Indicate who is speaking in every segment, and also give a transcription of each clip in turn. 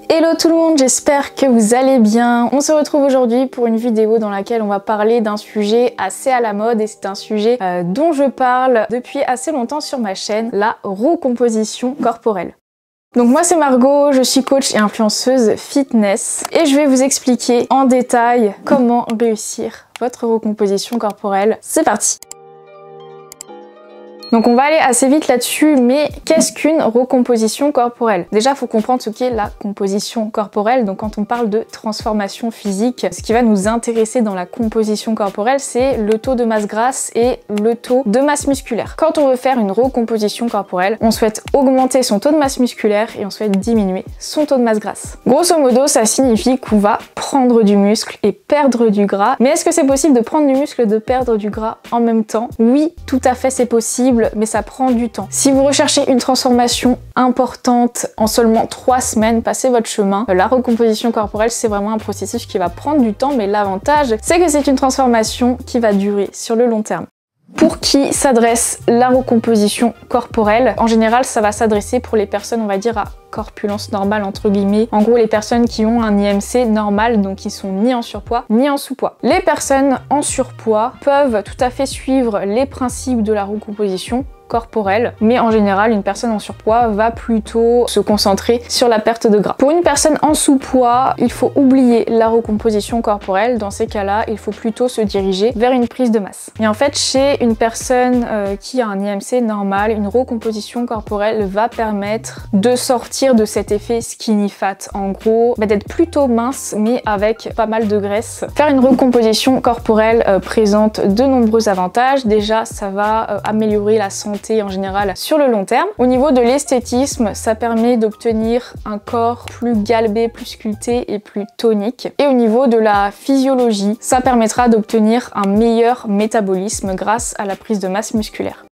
Speaker 1: Hello tout le monde, j'espère que vous allez bien. On se retrouve aujourd'hui pour une vidéo dans laquelle on va parler d'un sujet assez à la mode et c'est un sujet dont je parle depuis assez longtemps sur ma chaîne, la recomposition corporelle. Donc moi c'est Margot, je suis coach et influenceuse fitness et je vais vous expliquer en détail comment réussir votre recomposition corporelle. C'est parti! Donc on va aller assez vite là-dessus, mais qu'est-ce qu'une recomposition corporelle? Déjà, il faut comprendre ce qu'est la composition corporelle. Donc quand on parle de transformation physique, ce qui va nous intéresser dans la composition corporelle, c'est le taux de masse grasse et le taux de masse musculaire. Quand on veut faire une recomposition corporelle, on souhaite augmenter son taux de masse musculaire et on souhaite diminuer son taux de masse grasse. Grosso modo, ça signifie qu'on va prendre du muscle et perdre du gras. Mais est-ce que c'est possible de prendre du muscle et de perdre du gras en même temps? Oui, tout à fait, c'est possible, mais ça prend du temps. Si vous recherchez une transformation importante en seulement 3 semaines, passez votre chemin. La recomposition corporelle, c'est vraiment un processus qui va prendre du temps, mais l'avantage, c'est que c'est une transformation qui va durer sur le long terme. Pour qui s'adresse la recomposition corporelle? En général, ça va s'adresser pour les personnes, on va dire, à corpulence normale entre guillemets. En gros, les personnes qui ont un IMC normal, donc qui sont ni en surpoids ni en sous-poids. Les personnes en surpoids peuvent tout à fait suivre les principes de la recomposition corporelle, mais en général, une personne en surpoids va plutôt se concentrer sur la perte de gras. Pour une personne en sous-poids, il faut oublier la recomposition corporelle. Dans ces cas-là, il faut plutôt se diriger vers une prise de masse. Et en fait, chez une personne qui a un IMC normal, une recomposition corporelle va permettre de sortir de cet effet skinny fat. En gros, d'être plutôt mince, mais avec pas mal de graisse. Faire une recomposition corporelle présente de nombreux avantages. Déjà, ça va améliorer la santé en général sur le long terme. Au niveau de l'esthétisme, ça permet d'obtenir un corps plus galbé, plus sculpté et plus tonique. Et au niveau de la physiologie, ça permettra d'obtenir un meilleur métabolisme grâce à la prise de masse musculaire.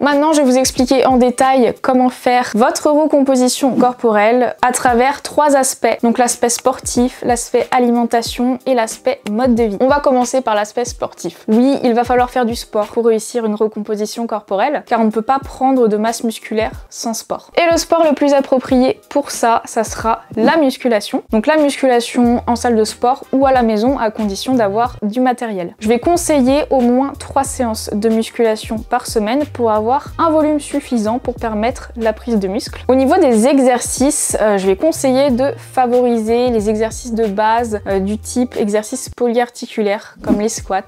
Speaker 1: Maintenant, je vais vous expliquer en détail comment faire votre recomposition corporelle à travers 3 aspects. Donc l'aspect sportif, l'aspect alimentation et l'aspect mode de vie. On va commencer par l'aspect sportif. Oui, il va falloir faire du sport pour réussir une recomposition corporelle, car on ne peut pas prendre de masse musculaire sans sport. Et le sport le plus approprié pour ça, ça sera la musculation. Donc la musculation en salle de sport ou à la maison à condition d'avoir du matériel. Je vais conseiller au moins 3 séances de musculation par semaine pour avoir un volume suffisant pour permettre la prise de muscle. Au niveau des exercices, je vais conseiller de favoriser les exercices de base du type exercice polyarticulaire comme les squats,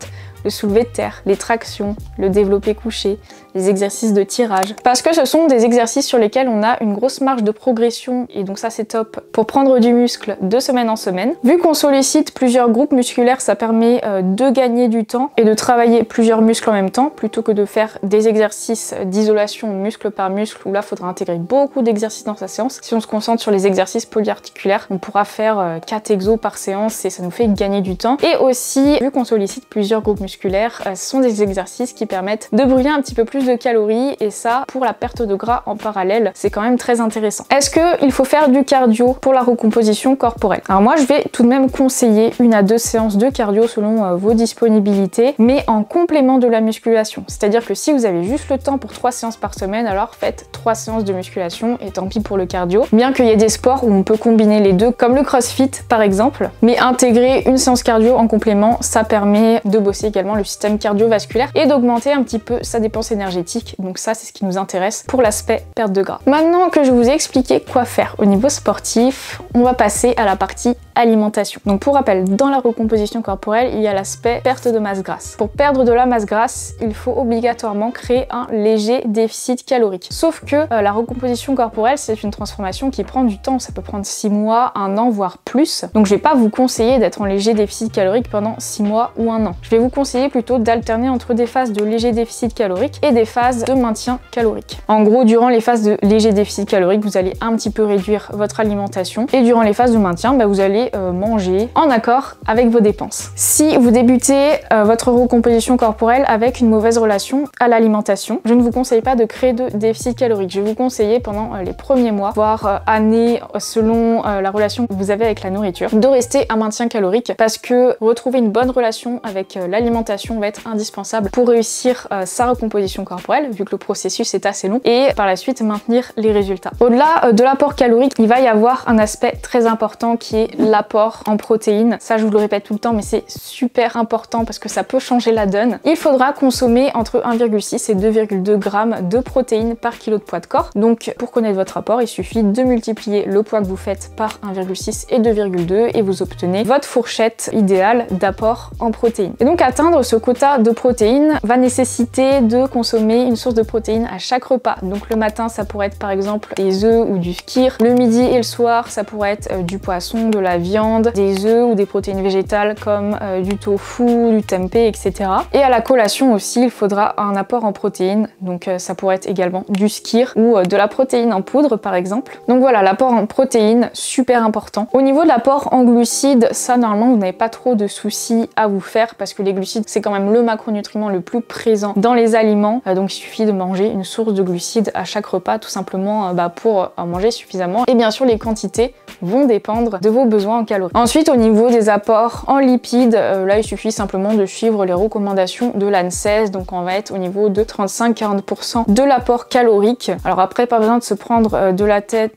Speaker 1: le soulevé de terre, les tractions, le développé couché, les exercices de tirage. Parce que ce sont des exercices sur lesquels on a une grosse marge de progression et donc ça c'est top pour prendre du muscle de semaine en semaine. Vu qu'on sollicite plusieurs groupes musculaires, ça permet de gagner du temps et de travailler plusieurs muscles en même temps plutôt que de faire des exercices d'isolation muscle par muscle où là il faudra intégrer beaucoup d'exercices dans sa séance. Si on se concentre sur les exercices polyarticulaires, on pourra faire 4 exos par séance et ça nous fait gagner du temps. Et aussi, vu qu'on sollicite plusieurs groupes musculaires, ce sont des exercices qui permettent de brûler un petit peu plus de calories et ça, pour la perte de gras en parallèle, c'est quand même très intéressant. Est-ce qu'il faut faire du cardio pour la recomposition corporelle? Alors moi, je vais tout de même conseiller 1 à 2 séances de cardio selon vos disponibilités, mais en complément de la musculation. C'est-à-dire que si vous avez juste le temps pour 3 séances par semaine, alors faites 3 séances de musculation et tant pis pour le cardio. Bien qu'il y ait des sports où on peut combiner les deux, comme le crossfit par exemple, mais intégrer une séance cardio en complément, ça permet de bosser également le système cardiovasculaire et d'augmenter un petit peu sa dépense énergétique. Donc ça, c'est ce qui nous intéresse pour l'aspect perte de gras. Maintenant que je vous ai expliqué quoi faire au niveau sportif, on va passer à la partie alimentation. Donc pour rappel, dans la recomposition corporelle, il y a l'aspect perte de masse grasse. Pour perdre de la masse grasse, il faut obligatoirement créer un léger déficit calorique. Sauf que la recomposition corporelle, c'est une transformation qui prend du temps. Ça peut prendre 6 mois, 1 an, voire plus. Donc je vais pas vous conseiller d'être en léger déficit calorique pendant 6 mois ou 1 an. Je vais vous conseiller plutôt d'alterner entre des phases de léger déficit calorique et des phases de maintien calorique. En gros, durant les phases de léger déficit calorique, vous allez un petit peu réduire votre alimentation et durant les phases de maintien, vous allez devez manger en accord avec vos dépenses. Si vous débutez votre recomposition corporelle avec une mauvaise relation à l'alimentation, je ne vous conseille pas de créer de déficit calorique. Je vais vous conseiller pendant les premiers mois, voire années, selon la relation que vous avez avec la nourriture, de rester à maintien calorique parce que retrouver une bonne relation avec l'alimentation va être indispensable pour réussir sa recomposition corporelle, vu que le processus est assez long, et par la suite maintenir les résultats. Au-delà de l'apport calorique, il va y avoir un aspect très important qui est l'apport en protéines. Ça, je vous le répète tout le temps, mais c'est super important parce que ça peut changer la donne. Il faudra consommer entre 1,6 et 2,2 grammes de protéines par kilo de poids de corps. Donc, pour connaître votre apport, il suffit de multiplier le poids que vous faites par 1,6 et 2,2 et vous obtenez votre fourchette idéale d'apport en protéines. Et donc, atteindre ce quota de protéines va nécessiter de consommer une source de protéines à chaque repas. Donc, le matin, ça pourrait être par exemple des œufs ou du skyr. Le midi et le soir, ça pourrait être du poisson, de la viande, des œufs ou des protéines végétales comme du tofu, du tempeh, etc. Et à la collation aussi, il faudra un apport en protéines. Donc, ça pourrait être également du skyr ou de la protéine en poudre par exemple. Donc voilà, l'apport en protéines, super important. Au niveau de l'apport en glucides, ça normalement vous n'avez pas trop de soucis à vous faire parce que les glucides c'est quand même le macronutriment le plus présent dans les aliments. Donc il suffit de manger une source de glucides à chaque repas tout simplement pour en manger suffisamment. Et bien sûr les quantités vont dépendre de vos besoins en calories. Ensuite au niveau des apports en lipides, là il suffit simplement de suivre les recommandations de l'ANSES. Donc on va être au niveau de 35-40% de l'apport calorique. Alors après pas besoin de se prendre de la tête.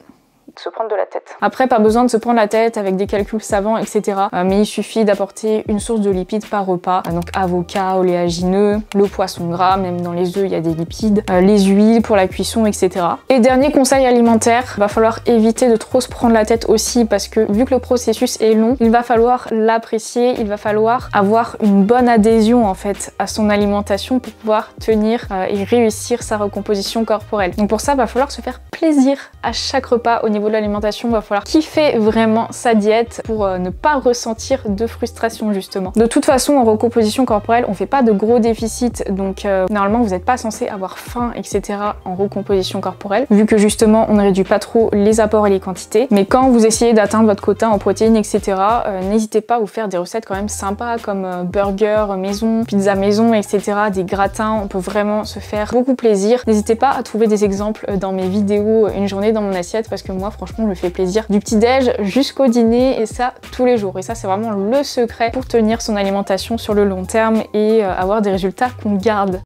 Speaker 1: Après, pas besoin de se prendre la tête avec des calculs savants, etc. Mais il suffit d'apporter une source de lipides par repas. Donc avocat, oléagineux, le poisson gras, même dans les œufs il y a des lipides, les huiles pour la cuisson, etc. Et dernier conseil alimentaire, va falloir éviter de trop se prendre la tête aussi parce que vu que le processus est long, il va falloir l'apprécier, il va falloir avoir une bonne adhésion en fait à son alimentation pour pouvoir tenir et réussir sa recomposition corporelle. Donc pour ça, va falloir se faire plaisir à chaque repas au niveau de l'alimentation, va falloir kiffer vraiment sa diète pour ne pas ressentir de frustration justement. De toute façon en recomposition corporelle on fait pas de gros déficits donc normalement vous n'êtes pas censé avoir faim etc. en recomposition corporelle vu que justement on ne réduit pas trop les apports et les quantités, mais quand vous essayez d'atteindre votre quota en protéines etc. N'hésitez pas à vous faire des recettes quand même sympas comme burger maison, pizza maison etc. des gratins, on peut vraiment se faire beaucoup plaisir. N'hésitez pas à trouver des exemples dans mes vidéos une journée dans mon assiette parce que moi franchement me fait plaisir du petit déj jusqu'au dîner et ça tous les jours, et ça c'est vraiment le secret pour tenir son alimentation sur le long terme et avoir des résultats qu'on garde.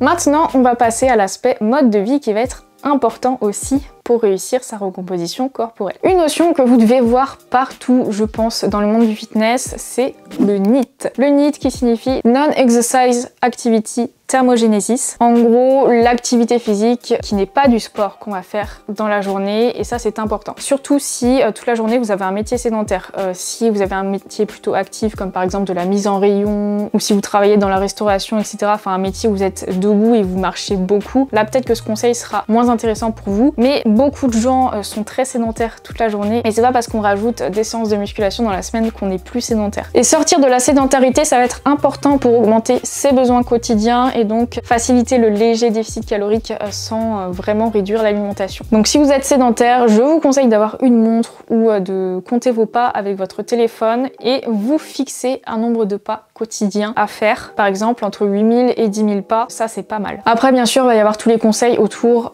Speaker 1: Maintenant on va passer à l'aspect mode de vie qui va être important aussi pour réussir sa recomposition corporelle. Une notion que vous devez voir partout, je pense, dans le monde du fitness, c'est le NEAT. Le NEAT qui signifie Non-Exercise Activity Thermogenesis. En gros, l'activité physique qui n'est pas du sport qu'on va faire dans la journée, et ça c'est important. Surtout si toute la journée vous avez un métier sédentaire. Si vous avez un métier plutôt actif comme par exemple de la mise en rayon, ou si vous travaillez dans la restauration, etc. Enfin un métier où vous êtes debout et vous marchez beaucoup, là peut-être que ce conseil sera moins intéressant pour vous, mais beaucoup de gens sont très sédentaires toute la journée, et c'est pas parce qu'on rajoute des séances de musculation dans la semaine qu'on est plus sédentaire. Et sortir de la sédentarité, ça va être important pour augmenter ses besoins quotidiens et donc faciliter le léger déficit calorique sans vraiment réduire l'alimentation. Donc si vous êtes sédentaire, je vous conseille d'avoir une montre ou de compter vos pas avec votre téléphone et vous fixer un nombre de pas quotidien à faire, par exemple entre 8000 et 10 000 pas, ça c'est pas mal. Après bien sûr il va y avoir tous les conseils autour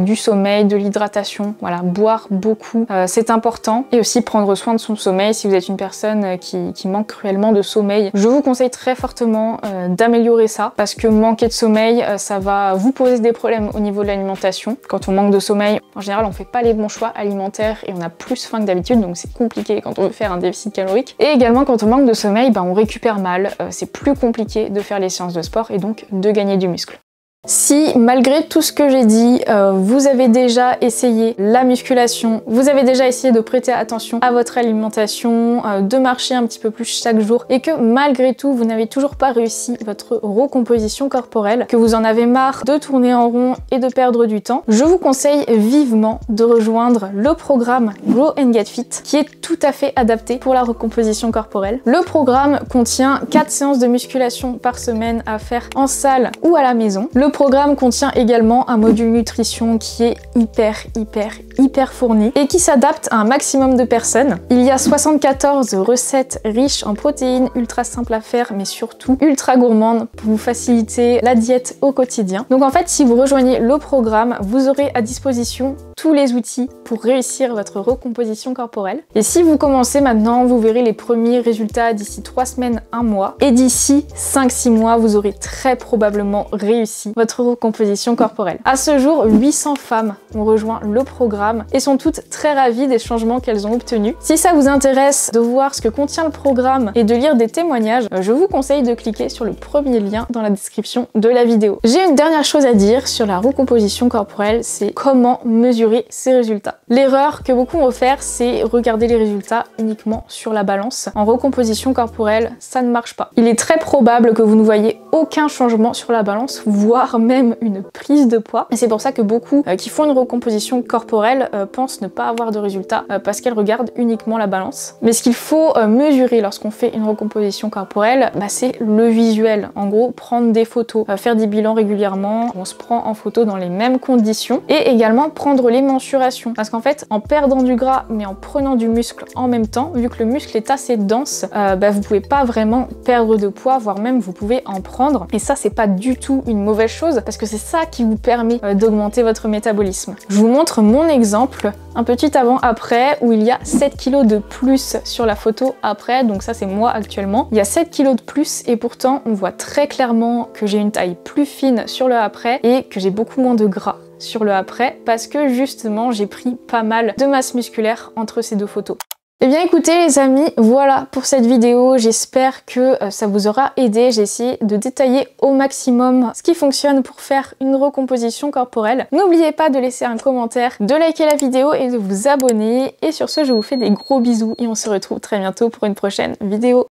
Speaker 1: du sommeil, de l'hydratation, voilà, boire beaucoup, c'est important, et aussi prendre soin de son sommeil. Si vous êtes une personne qui manque cruellement de sommeil, je vous conseille très fortement d'améliorer ça, parce que manquer de sommeil, ça va vous poser des problèmes au niveau de l'alimentation. Quand on manque de sommeil, en général on fait pas les bons choix alimentaires et on a plus faim que d'habitude, donc c'est compliqué quand on veut faire un déficit calorique. Et également quand on manque de sommeil, on récupère mal, c'est plus compliqué de faire les séances de sport et donc de gagner du muscle. Si malgré tout ce que j'ai dit, vous avez déjà essayé la musculation, vous avez déjà essayé de prêter attention à votre alimentation, de marcher un petit peu plus chaque jour, et que malgré tout vous n'avez toujours pas réussi votre recomposition corporelle, que vous en avez marre de tourner en rond et de perdre du temps, je vous conseille vivement de rejoindre le programme Grow and Get Fit qui est tout à fait adapté pour la recomposition corporelle. Le programme contient 4 séances de musculation par semaine à faire en salle ou à la maison. Le programme contient également un module nutrition qui est hyper fourni et qui s'adapte à un maximum de personnes. Il y a 74 recettes riches en protéines, ultra simples à faire mais surtout ultra gourmandes pour vous faciliter la diète au quotidien. Donc en fait, si vous rejoignez le programme, vous aurez à disposition tous les outils pour réussir votre recomposition corporelle. Et si vous commencez maintenant, vous verrez les premiers résultats d'ici 3 semaines, 1 mois. Et d'ici 5-6 mois, vous aurez très probablement réussi votre recomposition corporelle. À ce jour, 800 femmes ont rejoint le programme et sont toutes très ravies des changements qu'elles ont obtenus. Si ça vous intéresse de voir ce que contient le programme et de lire des témoignages, je vous conseille de cliquer sur le premier lien dans la description de la vidéo. J'ai une dernière chose à dire sur la recomposition corporelle, c'est comment mesurer ses résultats. L'erreur que beaucoup vont faire, c'est regarder les résultats uniquement sur la balance. En recomposition corporelle, ça ne marche pas. Il est très probable que vous ne voyez aucun changement sur la balance, voire même une prise de poids. Et c'est pour ça que beaucoup qui font une recomposition corporelle pensent ne pas avoir de résultats parce qu'elles regardent uniquement la balance. Mais ce qu'il faut mesurer lorsqu'on fait une recomposition corporelle, c'est le visuel. En gros, prendre des photos, faire des bilans régulièrement, on se prend en photo dans les mêmes conditions et également prendre les mensurations. Parce qu'en fait, en perdant du gras mais en prenant du muscle en même temps, vu que le muscle est assez dense, vous pouvez pas vraiment perdre de poids, voire même vous pouvez en prendre. Et ça, c'est pas du tout une mauvaise chose parce que c'est ça qui vous permet d'augmenter votre métabolisme. Je vous montre mon exemple, un petit avant-après où il y a 7 kg de plus sur la photo après, donc ça c'est moi actuellement. Il y a 7 kg de plus et pourtant on voit très clairement que j'ai une taille plus fine sur le après et que j'ai beaucoup moins de gras sur le après parce que justement j'ai pris pas mal de masse musculaire entre ces deux photos. Eh bien écoutez les amis, voilà pour cette vidéo, j'espère que ça vous aura aidé. J'ai essayé de détailler au maximum ce qui fonctionne pour faire une recomposition corporelle. N'oubliez pas de laisser un commentaire, de liker la vidéo et de vous abonner. Et sur ce, je vous fais des gros bisous et on se retrouve très bientôt pour une prochaine vidéo.